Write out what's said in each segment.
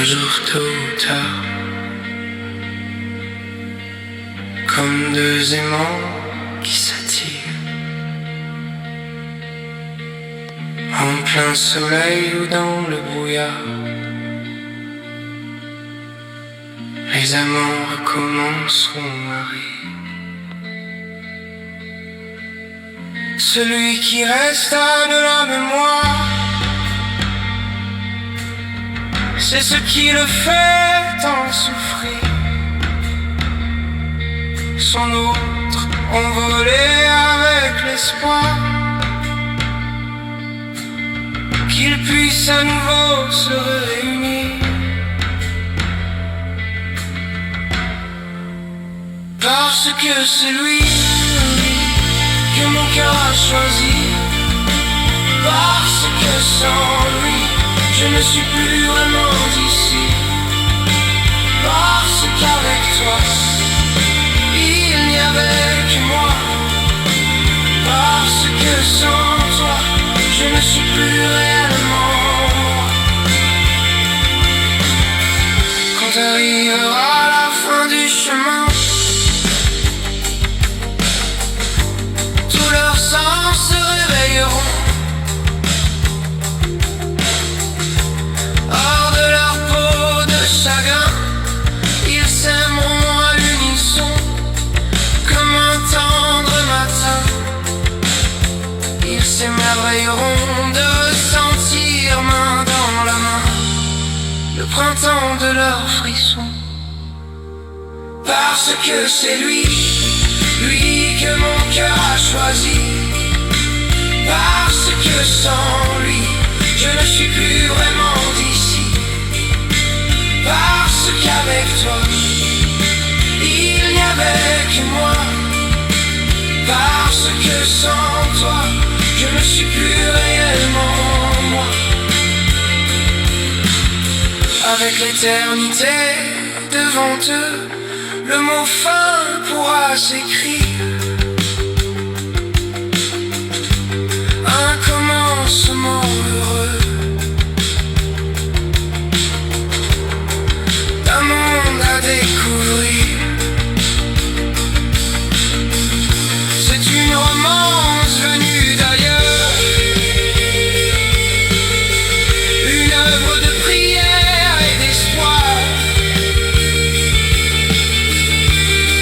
jour tôt ou tard, comme deux aimants qui s'attirent, en plein soleil ou dans le brouillard, les amants recommenceront à rire. Celui qui resta de la mémoire, c'est ce qui le fait tant souffrir. Son autre envolé avec l'espoir qu'il puisse à nouveau se réunir. Parce que c'est lui que mon cœur a choisi. Parce que sans lui je ne suis plus vraiment d'ici. Parce qu'avec toi il n'y avait que moi. Parce que sans toi je ne suis plus réellement moi. Quand arrivera la fin du chemin, tous leurs sens se réveilleront. Hors de leur peau de chagrin, ils s'aimeront à l'unisson, comme un tendre matin. Ils s'émerveilleront de ressentir main dans la main le printemps de leurs frissons. Parce que c'est lui que mon cœur a choisi. Parce que sans lui je ne suis plus vraiment d'ici. Parce qu'avec toi il n'y avait que moi. Parce que sans toi je ne suis plus réellement moi. Avec l'éternité devant eux, le mot fin pourra s'écrire. Un commencement heureux d'un monde à découvrir. C'est une romance venue d'ailleurs, une œuvre de prière et d'espoir.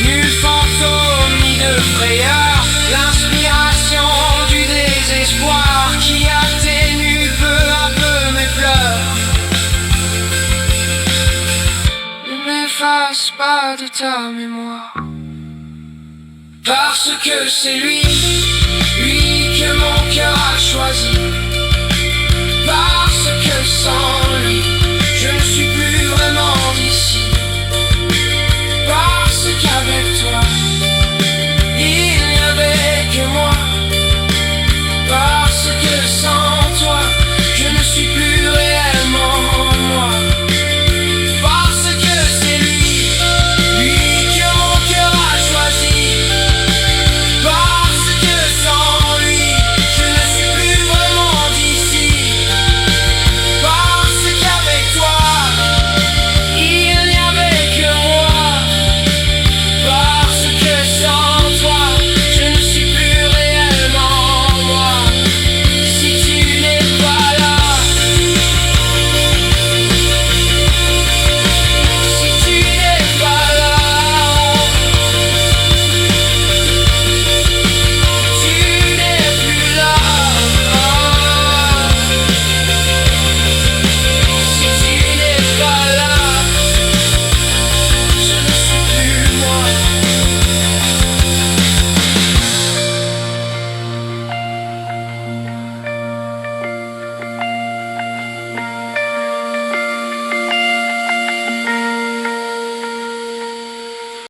Nul fantôme ni de frayeur, l'inspiration du désespoir qui atténue peu à peu mes pleurs. Ne m'efface pas de ta mémoire. Parce que c'est lui que mon cœur a choisi. Parce que sans lui